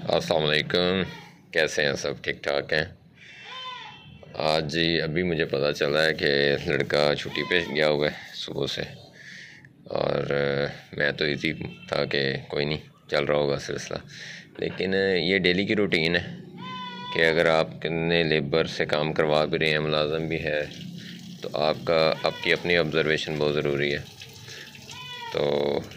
अस्सलाम वालेकुम। कैसे हैं सब? ठीक ठाक हैं। आज जी अभी मुझे पता चला है कि लड़का छुट्टी पे गया हुआ है सुबह से, और मैं तो इसी था कि कोई नहीं, चल रहा होगा सिलसिला। लेकिन ये डेली की रूटीन है कि अगर आपने लेबर से काम करवा भी रहे हैं, मुलाजम भी है, तो आपकी अपनी ऑब्ज़रवेशन बहुत ज़रूरी है। तो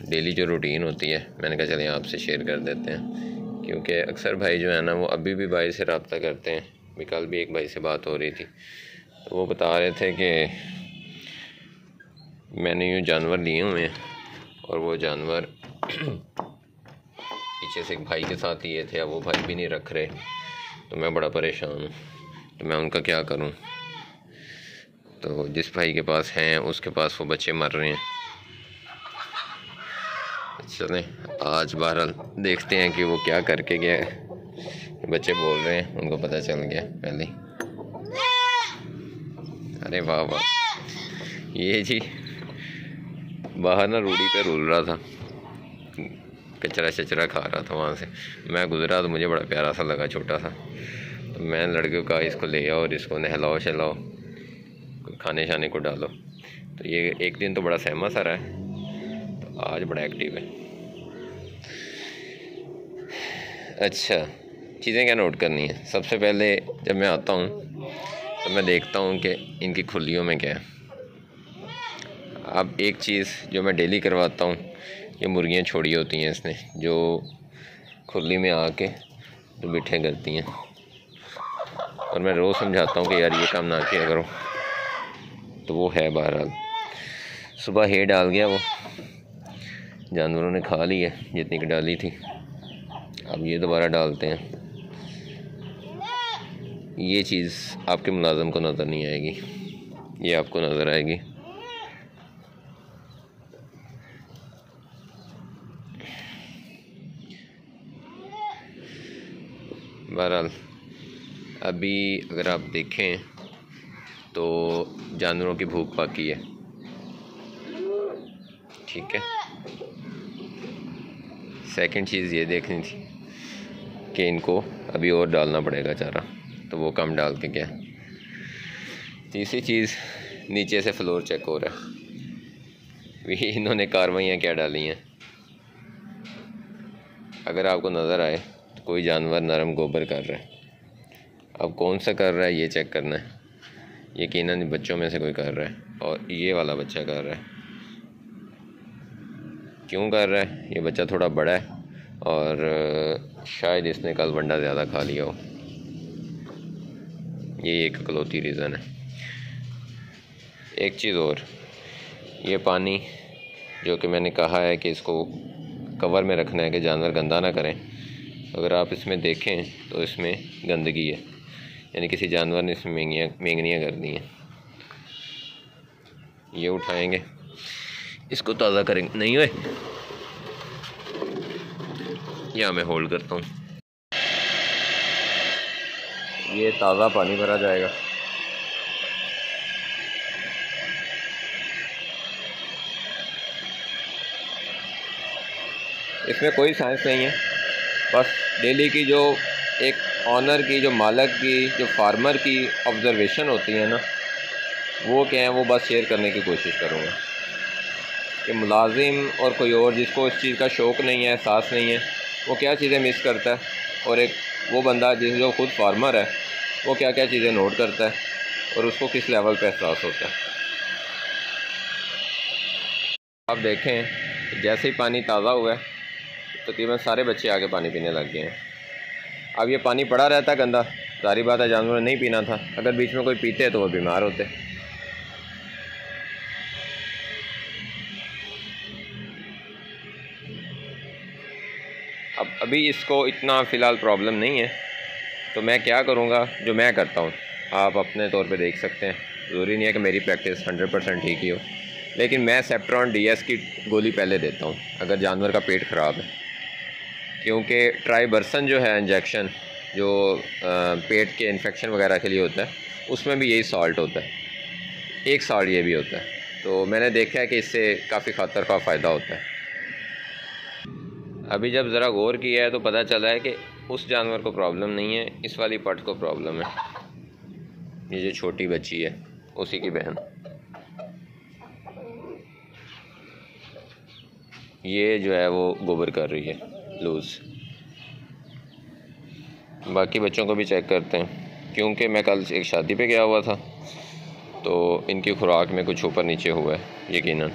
डेली जो रूटीन होती है, मैंने कहा चलिए आपसे शेयर कर देते हैं, क्योंकि अक्सर भाई जो है ना वो अभी भी भाई से रब्ता करते हैं। भी कल भी एक भाई से बात हो रही थी, तो वो बता रहे थे कि मैंने यूँ जानवर लिए हुए हैं और वो जानवर पीछे से एक भाई के साथ लिए थे, अब वो भाई भी नहीं रख रहे, तो मैं बड़ा परेशान हूँ। तो मैं उनका क्या करूँ? तो जिस भाई के पास हैं उसके पास वो बच्चे मर रहे हैं। चलें आज बहरहाल देखते हैं कि वो क्या करके गया है। बच्चे बोल रहे हैं, उनको पता चल गया पहले। अरे वाह वाह, ये जी बाहर ना रूढ़ी पे रुल रहा था, कचरा शचरा खा रहा था। वहाँ से मैं गुजरा तो मुझे बड़ा प्यारा सा लगा, छोटा सा। तो मैं लड़के को कहा इसको ले आओ और इसको नहलाओ शहलाओ, खाने शाने को डालो। तो ये एक दिन तो बड़ा सहमा सा रहा है, तो आज बड़ा एक्टिव है। अच्छा, चीज़ें क्या नोट करनी है? सबसे पहले जब मैं आता हूँ तो मैं देखता हूँ कि इनकी खुलियों में क्या है। अब एक चीज़ जो मैं डेली करवाता हूँ, ये मुर्गियाँ छोड़ी होती हैं इसने, जो खुली में आके तो बिठे करती हैं, और मैं रोज़ समझाता हूँ कि यार ये काम ना किया करो। तो वो है बहरहाल। सुबह हे डाल गया, वो जानवरों ने खा ली है जितनी की डाली थी। अब ये दोबारा डालते हैं। ये चीज़ आपके मुलाज़म को नज़र नहीं आएगी, ये आपको नज़र आएगी। बहरहाल अभी अगर आप देखें तो जानवरों की भूख बाकी है, ठीक है। सेकंड चीज़ ये देखनी थी कि इनको अभी और डालना पड़ेगा चारा, तो वो कम डाल के क्या। तीसरी चीज़, नीचे से फ्लोर चेक हो रहा है, भी इन्होंने कार्रवाइयाँ क्या डाली हैं। अगर आपको नज़र आए तो कोई जानवर नरम गोबर कर रहा है, अब कौन सा कर रहा है ये चेक करना है। यकीनन बच्चों में से कोई कर रहा है, और ये वाला बच्चा कर रहा है। क्यों कर रहा है? ये बच्चा थोड़ा बड़ा है और शायद इसने कल वंडा ज़्यादा खा लिया हो, ये एक इकलौती रीज़न है। एक चीज़ और, ये पानी जो कि मैंने कहा है कि इसको कवर में रखना है कि जानवर गंदा ना करें, अगर आप इसमें देखें तो इसमें गंदगी है, यानी किसी जानवर ने इसमें मेंगनियाँ कर दी हैं। ये उठाएंगे, इसको ताज़ा करेंगे। नहीं हुए, या मैं होल्ड करता हूँ। ये ताज़ा पानी भरा जाएगा। इसमें कोई साइंस नहीं है, बस डेली की जो एक ऑनर की, जो मालिक की, जो फार्मर की ऑब्ज़रवेशन होती है ना, वो क्या है, वो बस शेयर करने की कोशिश करूँगा कि मुलाजिम और कोई और जिसको इस चीज़ का शौक़ नहीं है, एहसास नहीं है, वो क्या चीज़ें मिस करता है, और एक वो बंदा जो खुद फार्मर है वो क्या क्या चीज़ें नोट करता है और उसको किस लेवल पे एहसास होता है। आप देखें जैसे ही पानी ताज़ा हुआ है, तकरीबन सारे बच्चे आके पानी पीने लग गए हैं। अब ये पानी पड़ा रहता है गंदा, सारी बात है, जानवरों ने नहीं पीना था। अगर बीच में कोई पीते तो वो बीमार होते। अब अभी इसको इतना फ़िलहाल प्रॉब्लम नहीं है, तो मैं क्या करूँगा, जो मैं करता हूँ आप अपने तौर पे देख सकते हैं। ज़रूरी नहीं है कि मेरी प्रैक्टिस 100% ठीक ही हो, लेकिन मैं सेप्ट्रॉन DS की गोली पहले देता हूँ अगर जानवर का पेट ख़राब है, क्योंकि ट्राइबर्सन जो है इंजेक्शन, जो पेट के इन्फेक्शन वगैरह के लिए होता है, उसमें भी यही सॉल्ट होता है, एक सॉल्ट ये भी होता है। तो मैंने देखा है कि इससे काफ़ी खतर का फ़ायदा होता है। अभी जब ज़रा गौर किया है तो पता चला है कि उस जानवर को प्रॉब्लम नहीं है, इस वाली पट को प्रॉब्लम है। ये जो छोटी बच्ची है उसी की बहन, ये जो है वो गोबर कर रही है लूज़। बाकी बच्चों को भी चेक करते हैं, क्योंकि मैं कल एक शादी पे गया हुआ था तो इनकी खुराक में कुछ ऊपर नीचे हुआ है यकीनन।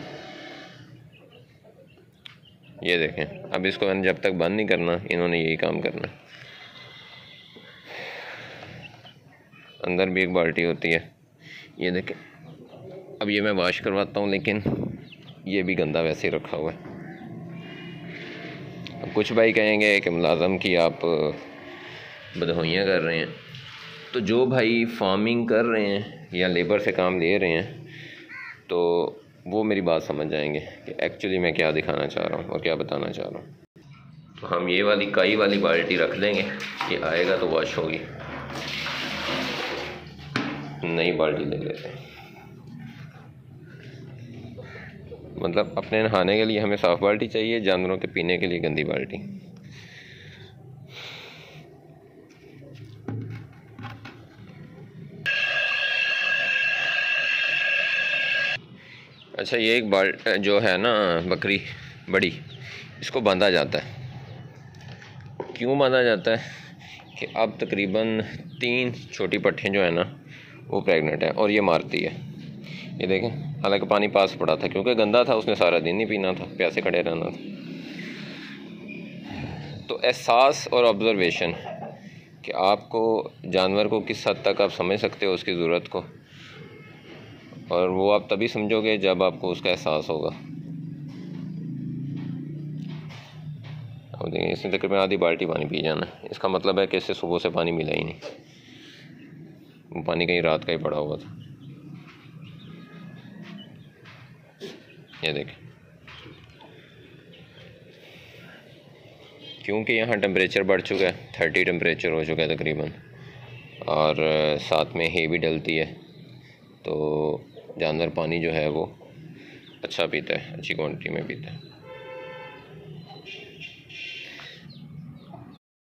ये देखें, अब इसको मैंने जब तक बंद नहीं करना, इन्होंने यही काम करना। अंदर भी एक बाल्टी होती है, ये देखें। अब ये मैं वॉश करवाता हूँ, लेकिन ये भी गंदा वैसे ही रखा हुआ है। अब कुछ भाई कहेंगे कि मुलाज़म की आप बदहोइयाँ कर रहे हैं, तो जो भाई फार्मिंग कर रहे हैं या लेबर से काम ले रहे हैं तो वो मेरी बात समझ जाएंगे कि एक्चुअली मैं क्या दिखाना चाह रहा हूँ और क्या बताना चाह रहा हूँ। तो हम ये वाली काई वाली बाल्टी रख लेंगे, ये आएगा तो वॉश होगी। नई बाल्टी ले लेते हैं, मतलब अपने नहाने के लिए हमें साफ़ बाल्टी चाहिए, जानवरों के पीने के लिए गंदी बाल्टी। अच्छा, ये एक जो है ना बकरी बड़ी, इसको बांधा जाता है। क्यों बांधा जाता है कि अब तकरीबन 3 छोटी पट्टियाँ जो है ना वो प्रेग्नेंट है और ये मारती है। ये देखें, हालांकि पानी पास पड़ा था, क्योंकि गंदा था, उसने सारा दिन नहीं पीना था, प्यासे खड़े रहना था। तो एहसास और ऑब्ज़र्वेशन कि आपको जानवर को किस हद तक आप समझ सकते हो उसकी ज़रूरत को, और वो आप तभी समझोगे जब आपको उसका एहसास होगा। अब देखिए, इसने तकरीबन आधी बाल्टी पानी पी जाना है। इसका मतलब है कि इससे सुबह से पानी मिला ही नहीं, वो पानी कहीं रात का ही पड़ा हुआ था। ये देखें, क्योंकि यहाँ टेम्परेचर बढ़ चुका है, 30 टेम्परेचर हो चुका है तकरीबन, और साथ में हे भी डलती है, तो जानवर पानी जो है वो अच्छा पीता है, अच्छी क्वांटिटी में पीता है।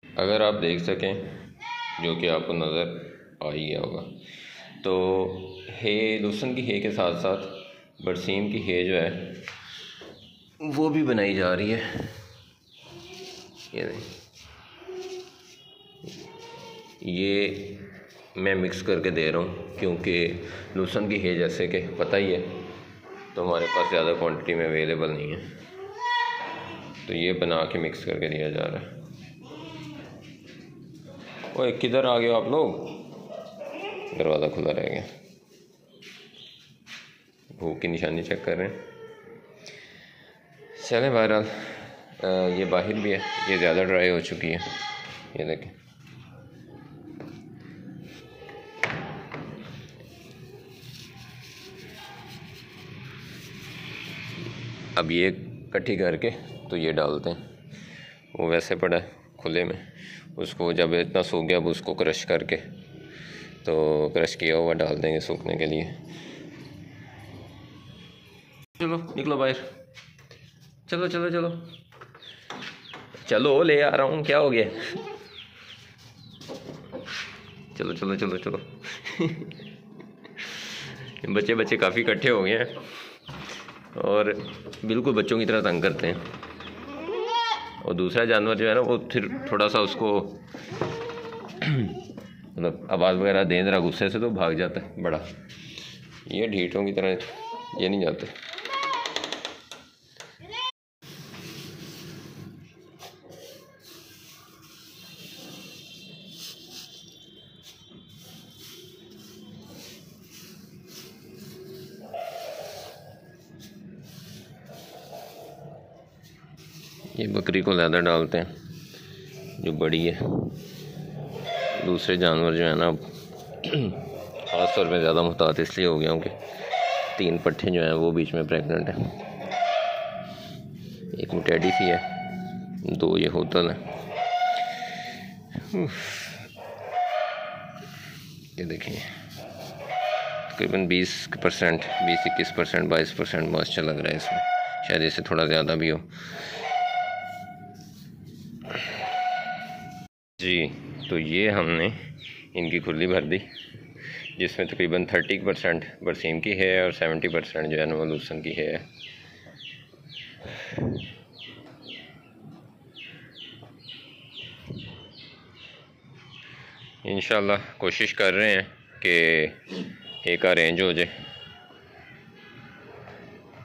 अगर आप देख सकें, जो कि आपको नज़र आ ही गया होगा, तो हे लूसन की हे के साथ साथ बरसीम की हे जो है वो भी बनाई जा रही है। ये मैं मिक्स करके दे रहा हूँ, क्योंकि लूसन की है जैसे कि पता ही है, तो हमारे पास ज़्यादा क्वांटिटी में अवेलेबल नहीं है, तो ये बना के मिक्स करके दिया जा रहा है। ओए, किधर आ गए आप लोग? दरवाज़ा खुला रह गया। भूख की निशानी चेक कर रहे हैं। चलें, बहरहाल ये बाहर भी है, ये ज़्यादा ड्राई हो चुकी है। ये देखें, अब ये इकट्ठी करके तो ये डालते हैं। वो वैसे पड़ा है खुले में, उसको जब इतना सूख गया अब उसको क्रश करके, तो क्रश किया हुआ डाल देंगे सूखने के लिए। चलो निकलो बाहर, चलो चलो चलो चलो, ले आ रहा हूँ, क्या हो गया? चलो चलो चलो चलो बच्चे बच्चे काफ़ी इकट्ठे हो गए हैं और बिल्कुल बच्चों की तरह तंग करते हैं। और दूसरा जानवर जो है ना वो फिर थोड़ा सा उसको मतलब आवाज़ वगैरह दे रहा गुस्से से, तो भाग जाता है बड़ा। ये ढीठों की तरह ये नहीं जाते। ये बकरी को ज़्यादा डालते हैं जो बड़ी है। दूसरे जानवर जो है ना ख़ास तौर पे ज़्यादा मुहतात इसलिए हो गया हूँ कि 3 पट्ठे जो हैं वो बीच में प्रेग्नेंट हैं। एक मुटैडी सी है, 2 ये होतल है। ये देखिए, तकरीबन 20%, 20-21%, 22% मॉइस्चर लग रहा है इसमें, शायद इससे थोड़ा ज़्यादा भी हो। जी, तो ये हमने इनकी खुली भर दी, जिसमें तकरीबन 30% बरसीम की है और 70% जो है ना वो लूसन की है। इंशाल्लाह कोशिश कर रहे हैं कि एक अरेंज हो जाए,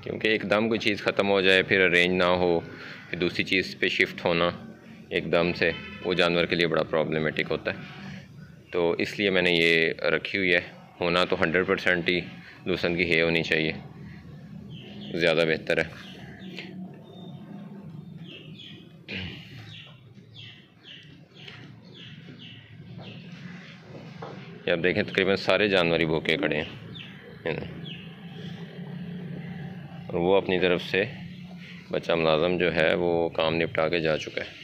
क्योंकि एकदम कोई चीज़ ख़त्म हो जाए फिर अरेंज ना हो, फिर दूसरी चीज़ पे शिफ्ट होना एकदम से, वो जानवर के लिए बड़ा प्रॉब्लमेटिक होता है। तो इसलिए मैंने ये रखी हुई है। होना तो 100% ही लूसन की है होनी चाहिए, ज़्यादा बेहतर है। ये आप देखें तकरीबन सारे जानवर ही भूखे खड़े हैं, और वो अपनी तरफ से बच्चा मुलाज़म जो है वो काम निपटा के जा चुका है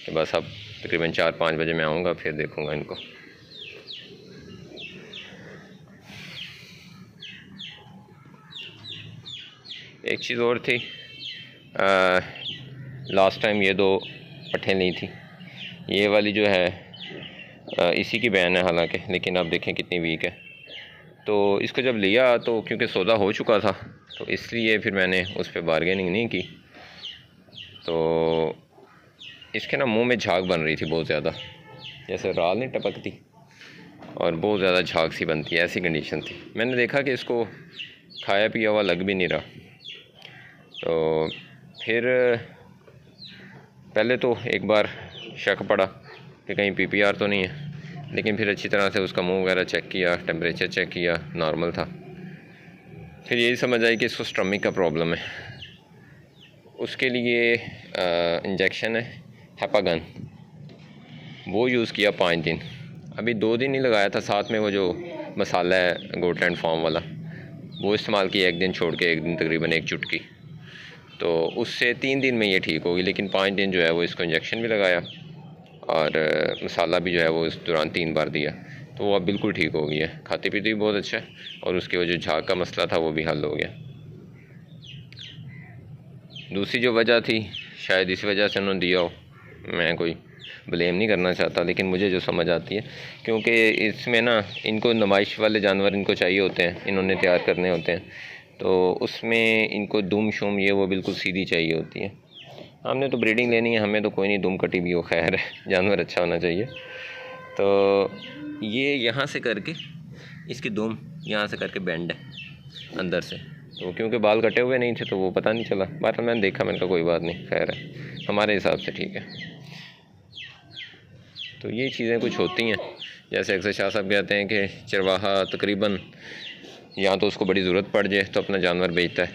कि बस अब तकरीबन 4-5 बजे मैं आऊँगा, फिर देखूँगा इनको। एक चीज़ और थी, लास्ट टाइम ये 2 पट्ठें ली थी, ये वाली जो है इसी की बहन है हालांकि, लेकिन आप देखें कितनी वीक है। तो इसको जब लिया तो क्योंकि सौदा हो चुका था, तो इसलिए फिर मैंने उस पर बारगेनिंग नहीं की। तो इसके ना मुंह में झाग बन रही थी बहुत ज़्यादा, जैसे राल नहीं टपकती, और बहुत ज़्यादा झाग सी बनती है, ऐसी कंडीशन थी। मैंने देखा कि इसको खाया पिया हुआ लग भी नहीं रहा, तो फिर पहले तो एक बार शक पड़ा कि कहीं PPR तो नहीं है, लेकिन फिर अच्छी तरह से उसका मुंह वगैरह चेक किया, टेम्परेचर चेक किया, नॉर्मल था। फिर यही समझ आई कि इसको स्टमक का प्रॉब्लम है। उसके लिए इंजेक्शन है हेपागन, वो यूज़ किया 5 दिन। अभी 2 दिन ही लगाया था, साथ में वो जो मसाला है गोटलैंड फार्म वाला वो इस्तेमाल किया, 1 दिन छोड़ के 1 दिन, तकरीबन 1 चुटकी। तो उससे 3 दिन में ये ठीक होगी, लेकिन 5 दिन जो है वो इसको इंजेक्शन भी लगाया और मसाला भी जो है वो इस दौरान 3 बार दिया, तो वो अब बिल्कुल ठीक हो गई है, खाती पीती भी बहुत अच्छा है, और उसके वो जो झाग का मसला था वो भी हल हो गया। दूसरी जो वजह थी शायद इस वजह से उन्होंने दिया हो, मैं कोई ब्लेम नहीं करना चाहता, लेकिन मुझे जो समझ आती है, क्योंकि इसमें ना इनको नुमाइश वाले जानवर इनको चाहिए होते हैं, इन्होंने तैयार करने होते हैं, तो उसमें इनको दुम शुम ये वो बिल्कुल सीधी चाहिए होती है। हमने तो ब्रीडिंग लेनी है, हमें तो कोई नहीं दुम कटी भी हो, खैर है, जानवर अच्छा होना चाहिए। तो ये यहाँ से करके इसकी दुम यहाँ से करके बेंड है अंदर से, तो क्योंकि बाल कटे हुए नहीं थे तो वो पता नहीं चला। बार मैंने देखा, मैंने कहा कोई बात नहीं, खैर है, हमारे हिसाब से ठीक है। तो ये चीज़ें कुछ होती हैं, जैसे अक्सर शाह साहब कहते हैं कि चरवाहा तकरीबन या तो उसको बड़ी ज़रूरत पड़ जाए तो अपना जानवर बेचता है,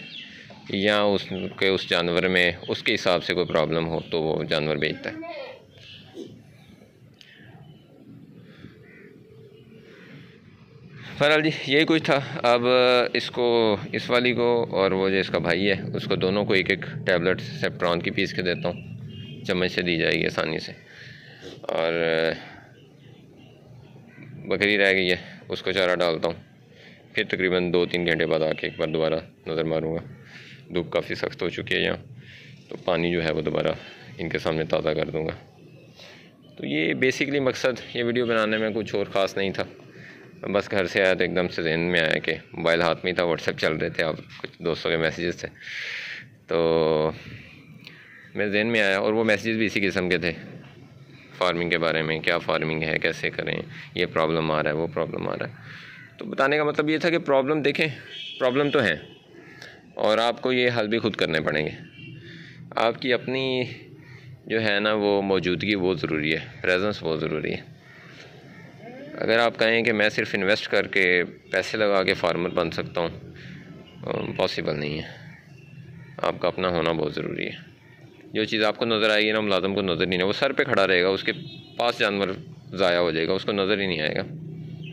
या उसके उस जानवर में उसके हिसाब से कोई प्रॉब्लम हो तो वो जानवर बेचता है। बहरहाल जी यही कुछ था। अब इसको, इस वाली को और वो जो इसका भाई है उसको, दोनों को एक टैबलेट सेप्ट्रॉन की पीस के देता हूँ, चम्मच से दी जाएगी आसानी से। और बकरी रह गई है, उसको चारा डालता हूँ, फिर तकरीबन 2-3 घंटे बाद आके एक बार दोबारा नज़र मारूँगा। धूप काफ़ी सख्त हो चुकी है यहाँ, तो पानी जो है वो दोबारा इनके सामने ताज़ा कर दूँगा। तो ये बेसिकली मकसद ये वीडियो बनाने में कुछ और ख़ास नहीं था, बस घर से आया तो एकदम से जहन में आया कि मोबाइल हाथ में ही था, व्हाट्सएप चल रहे थे, अब कुछ दोस्तों के मैसेजेस थे, तो मेरे जहन में आया, और वो मैसेजेस भी इसी किस्म के थे, फार्मिंग के बारे में, क्या फार्मिंग है, कैसे करें, ये प्रॉब्लम आ रहा है, वो प्रॉब्लम आ रहा है। तो बताने का मतलब ये था कि प्रॉब्लम देखें, प्रॉब्लम तो है, और आपको ये हल भी खुद करने पड़ेंगे। आपकी अपनी जो है ना वो मौजूदगी बहुत ज़रूरी है, प्रेजेंस बहुत ज़रूरी है। अगर आप कहें कि मैं सिर्फ इन्वेस्ट करके पैसे लगा के फार्मर बन सकता हूँ, पॉसिबल नहीं है। आपका अपना होना बहुत ज़रूरी है। जो चीज़ आपको नज़र आएगी ना, मुलाज़म को नज़र नहीं है, वो सर पे खड़ा रहेगा, उसके पास जानवर ज़ाया हो जाएगा, उसको नज़र ही नहीं आएगा,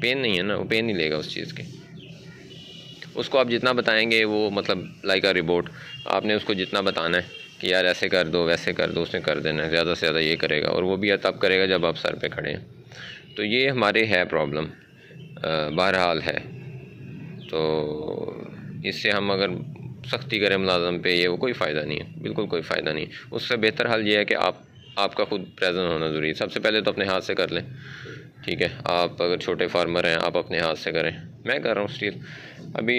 पेन नहीं है ना, वो पेन नहीं लेगा उस चीज़ की। उसको आप जितना बताएंगे वो, मतलब लाइक अ रिपोर्ट, आपने उसको जितना बताना है कि यार ऐसे कर दो, वैसे कर दो, उसने कर देना है, ज़्यादा से ज़्यादा ये करेगा, और वो भी तब करेगा जब आप सर पे खड़े हैं। तो ये हमारे है प्रॉब्लम, बहरहाल है। तो इससे हम अगर सख्ती करें मुलाज़म पे, ये वो कोई फ़ायदा नहीं है, बिल्कुल कोई फ़ायदा नहीं। उससे बेहतर हल ये है कि आप आपका खुद प्रेजेंट होना ज़रूरी है। सबसे पहले तो अपने हाथ से कर लें, ठीक है। आप अगर छोटे फार्मर हैं, आप अपने हाथ से करें। मैं कर रहा हूँ स्टिल। अभी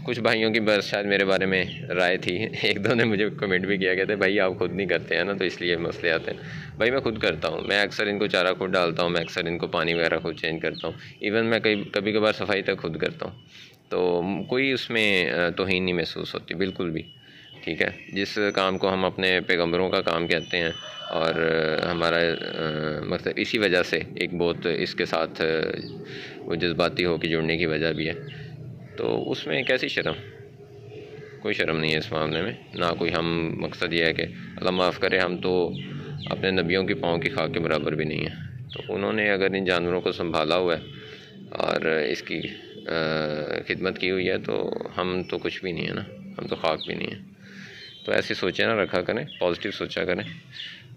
कुछ भाइयों की बस शायद मेरे बारे में राय थी, एक दो ने मुझे कमेंट भी किया, कहते भाई आप खुद नहीं करते हैं ना, तो इसलिए मसले आते हैं। भाई मैं खुद करता हूँ, मैं अक्सर इनको चारा खुद डालता हूँ, मैं अक्सर इनको पानी वगैरह खुद चेंज करता हूँ। इवन मैं कभी कभार सफाई तक खुद करता हूँ, तो कोई उसमें तौहीन नहीं महसूस होती बिल्कुल भी, ठीक है। जिस काम को हम अपने पैगंबरों का काम कहते हैं, और हमारा मतलब इसी वजह से एक बहुत इसके साथ वो जज्बाती हो के जुड़ने की वजह भी है, तो उसमें कैसी शर्म, कोई शर्म नहीं है इस मामले में ना कोई। हम मकसद ये है कि अल्लाह माफ़ करे, हम तो अपने नबियों की पाँव की खाक के बराबर भी नहीं है। तो उन्होंने अगर इन जानवरों को संभाला हुआ है और इसकी खिदमत की हुई है, तो हम तो कुछ भी नहीं है ना, हम तो खाक भी नहीं है। तो ऐसी सोचें ना रखा करें, पॉजिटिव सोचा करें,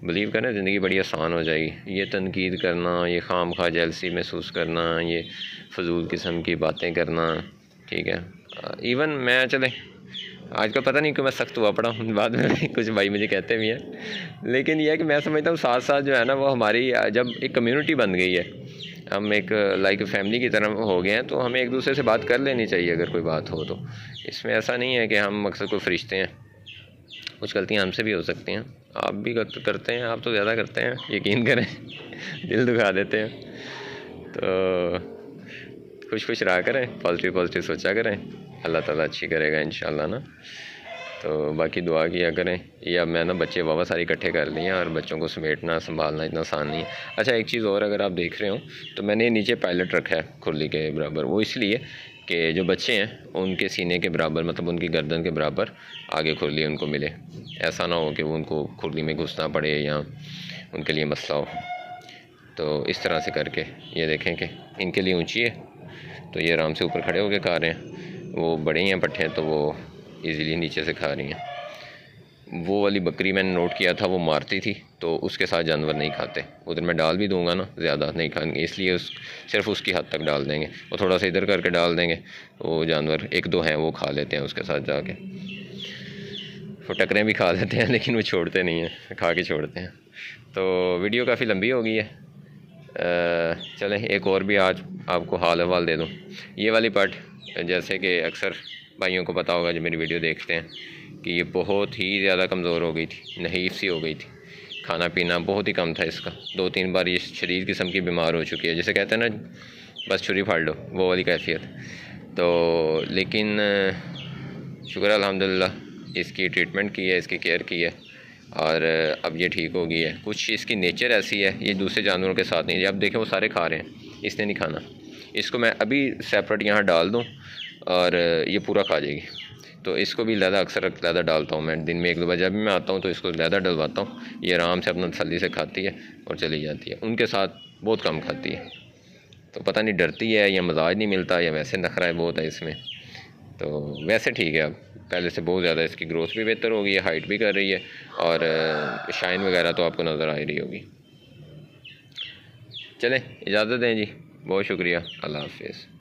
बिलीव करें, ज़िंदगी बड़ी आसान हो जाएगी। ये तनकीद करना, ये खाम खा जेलसी महसूस करना, ये फजूल किस्म की बातें करना, ठीक है। इवन मैं चले आजकल पता नहीं क्यों मैं सख्त हुआ पड़ा हूँ, बाद में कुछ भाई मुझे कहते भी हैं, लेकिन यह है कि मैं समझता हूँ साथ साथ जो है ना, वो हमारी जब एक कम्युनिटी बन गई है, हम एक लाइक फैमिली की तरह हो गए हैं, तो हमें एक दूसरे से बात कर लेनी चाहिए अगर कोई बात हो तो। इसमें ऐसा नहीं है कि हम मकसद को फरिश्ते हैं, कुछ गलतियाँ हमसे भी हो सकती हैं, आप भी करते हैं, आप तो ज़्यादा करते हैं, यकीन करें दिल दुखा देते हैं। तो खुश रहा करें, पॉजिटिव सोचा करें, अल्लाह ताला अच्छी करेगा इंशाल्लाह ना। तो बाकी दुआ किया करें। ये अब मैं ना बच्चे वावा सारे इकट्ठे कर लिए हैं, और बच्चों को समेटना संभालना इतना आसान नहीं है। अच्छा एक चीज़ और, अगर आप देख रहे हो तो मैंने नीचे पायलट रखा है खुरली के बराबर, वो इसलिए कि जो बच्चे हैं उनके सीने के बराबर, मतलब उनकी गर्दन के बराबर आगे खुरली उनको मिले, ऐसा ना हो कि वो उनको खुरली में घुसना पड़े या उनके लिए मसला हो। तो इस तरह से करके ये देखें कि इनके लिए ऊँची है, तो ये आराम से ऊपर खड़े होकर खा रहे हैं। वो बड़े ही हैं पट्ठे, तो वो इजीली नीचे से खा रही हैं। वो वाली बकरी मैंने नोट किया था, वो मारती थी, तो उसके साथ जानवर नहीं खाते। उधर मैं डाल भी दूंगा ना, ज़्यादा नहीं खाएंगे, इसलिए सिर्फ उसकी हद तक डाल देंगे, और थोड़ा सा इधर करके डाल देंगे, तो वो जानवर एक दो हैं वो खा लेते हैं उसके साथ जाके। वो टकरें भी खा लेते हैं, लेकिन वो छोड़ते नहीं हैं, खा के छोड़ते हैं। तो वीडियो काफ़ी लंबी हो गई है, चलें एक और भी आज आपको हाल अहवाल दे दूँ। ये वाली पार्ट, जैसे कि अक्सर भाइयों को पता होगा जो मेरी वीडियो देखते हैं, कि ये बहुत ही ज़्यादा कमज़ोर हो गई थी, नहीफ सी हो गई थी, खाना पीना बहुत ही कम था इसका। 2-3 बार ये शदीद किस्म की बीमार हो चुकी है, जैसे कहते हैं ना बस छुरी फाड़ लो, वो वाली कैफियत। तो लेकिन शुक्र अल्हम्दुलिल्लाह इसकी ट्रीटमेंट की है, इसकी केयर की है, और अब ये ठीक हो गई है। कुछ इसकी नेचर ऐसी है, ये दूसरे जानवरों के साथ नहीं है। अब देखें वो सारे खा रहे हैं, इसने नहीं खाना। इसको मैं अभी सेपरेट यहाँ डाल दूँ और ये पूरा खा जाएगी। तो इसको भी अक्सर डालता हूँ मैं, दिन में 1-2 बार जब भी मैं आता हूँ तो इसको लैदा डलवाता हूँ। ये आराम से अपना तसल्ली से खाती है और चली जाती है। उनके साथ बहुत कम खाती है, तो पता नहीं डरती है या मजाज नहीं मिलता या वैसे नखरा है बहुत है इसमें। तो वैसे ठीक है, अब पहले से बहुत ज़्यादा इसकी ग्रोथ भी बेहतर हो गई है, हाइट भी कर रही है, और शाइन वगैरह तो आपको नज़र आ ही रही होगी। चलें इजाज़त दें जी, बहुत शुक्रिया, अल्लाह हाफ़िज़।